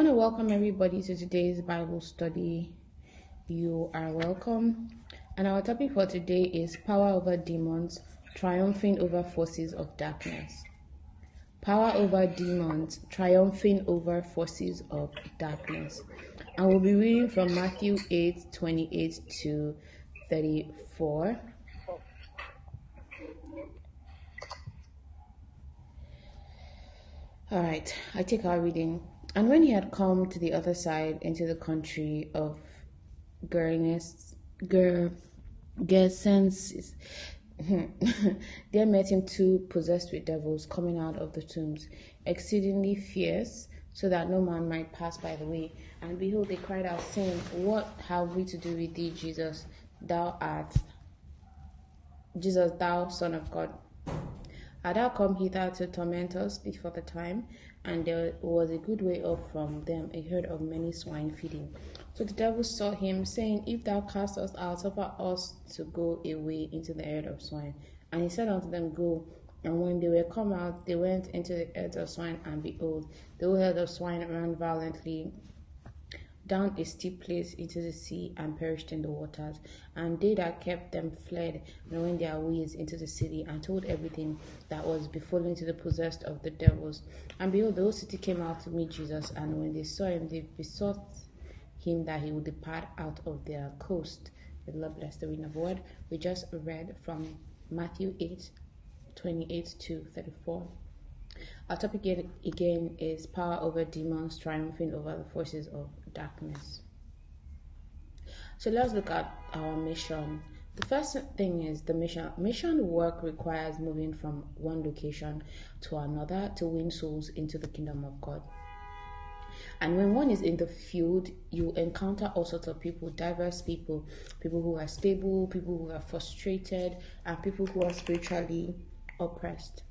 want to welcome everybody to today's Bible study. You are welcome. And our topic for today is power over demons, triumphing over forces of darkness. Power over demons, triumphing over forces of darkness. And we'll be reading from Matthew 8:28 to 34. All right, I take our reading. And when he had come to the other side into the country of Gergesenes, there met him two possessed with devils coming out of the tombs, exceedingly fierce, so that no man might pass by the way. And behold, they cried out, saying, What have we to do with thee, Jesus, thou Son of God? Art thou come hither to torment us before the time? And there was a good way off from them a herd of many swine feeding. So the devils sought him, saying, If thou cast us out, suffer us to go away into the herd of swine. And he said unto them, Go. And when they were come out, they went into the herd of swine, and behold, the whole herd of swine ran violently down a steep place into the sea and perished in the waters. And they that kept them fled and went their ways into the city and told everything that was befallen to the possessed of the devils. And behold, the whole city came out to meet Jesus, and when they saw him, they besought him that he would depart out of their coast. The Lord bless the reading of the word. We just read from Matthew 8:28 to 34. Our topic again is power over demons, triumphing over the forces of darkness. So let's look at our mission. The first thing is the mission. Mission work requires moving from one location to another to win souls into the kingdom of God. And when one is in the field, you encounter all sorts of people, diverse people who are stable, people who are frustrated, and people who are spiritually oppressed.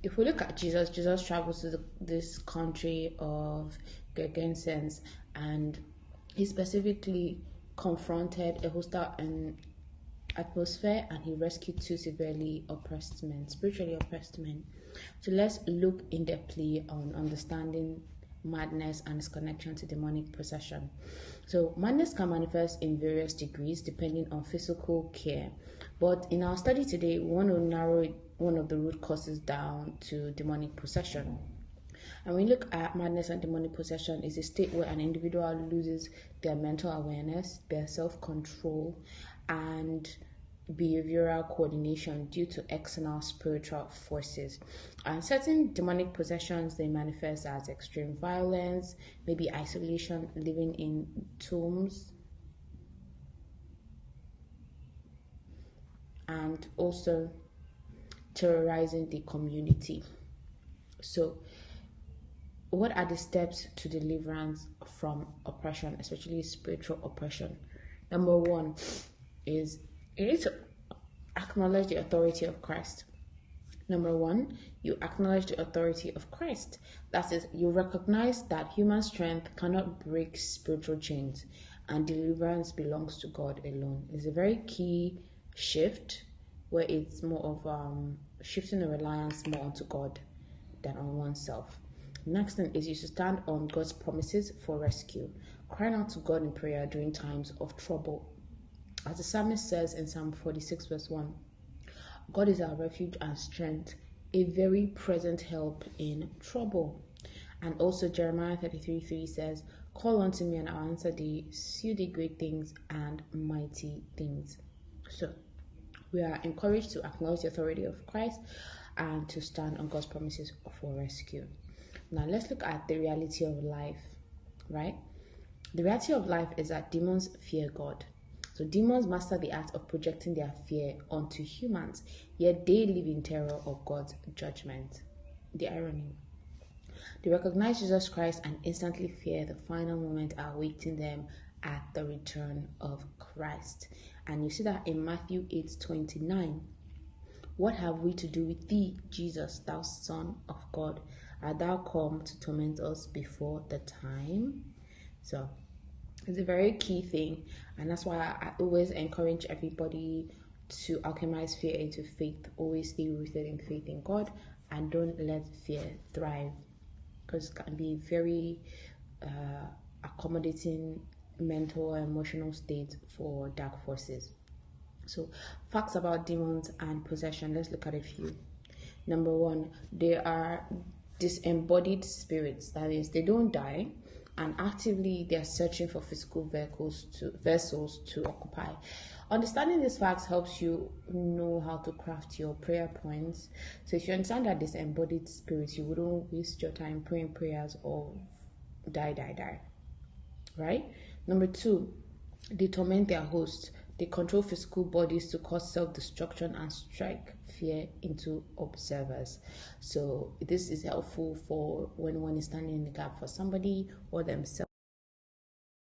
If we look at Jesus travels to this country of Gergesenes, and he specifically confronted a hostile atmosphere, and he rescued two spiritually oppressed men. So let's look in depthly on understanding madness and its connection to demonic possession. So madness can manifest in various degrees depending on physical care. But in our study today, we want to narrow one of the root causes down to demonic possession. And when we look at madness and demonic possession, is a state where an individual loses their mental awareness, their self-control, and behavioral coordination due to external spiritual forces. And certain demonic possessions, they manifest as extreme violence, maybe isolation, living in tombs, and also terrorizing the community. So what are the steps to deliverance from oppression, especially spiritual oppression? Number one is you need to acknowledge the authority of Christ. Number one, you acknowledge the authority of Christ. That is, you recognize that human strength cannot break spiritual chains, and deliverance belongs to God alone. It's a very key shift where it's more of shifting the reliance more onto God than on oneself. Next thing is you should stand on God's promises for rescue, crying out to God in prayer during times of trouble. As the psalmist says in Psalm 46 verse 1, God is our refuge and strength, a very present help in trouble. And also Jeremiah 33:3 says, Call unto me and I'll answer thee, see the great things and mighty things. So we are encouraged to acknowledge the authority of Christ and to stand on God's promises for rescue. Now let's look at the reality of life, right? The reality of life is that demons fear God. So demons master the art of projecting their fear onto humans, yet they live in terror of God's judgment. The irony. They recognize Jesus Christ and instantly fear the final moment awaiting them at the return of Christ. And you see that in Matthew 8:29. What have we to do with thee, Jesus, thou Son of God? Art thou come to torment us before the time? So it's a very key thing, and that's why I always encourage everybody to alchemize fear into faith. Always stay rooted in faith in God, and don't let fear thrive. because it can be very accommodating mental and emotional state for dark forces. So, facts about demons and possession. Let's look at a few. Number one, they are disembodied spirits. That is, they don't die, and actively they are searching for physical vessels to occupy. Understanding these facts helps you know how to craft your prayer points. So if you understand that disembodied spirits, you wouldn't waste your time praying prayers of die, die, die. Right? Number two, they torment their host. They control physical bodies to cause self-destruction and strike fear into observers. So this is helpful for when one is standing in the gap for somebody or themselves.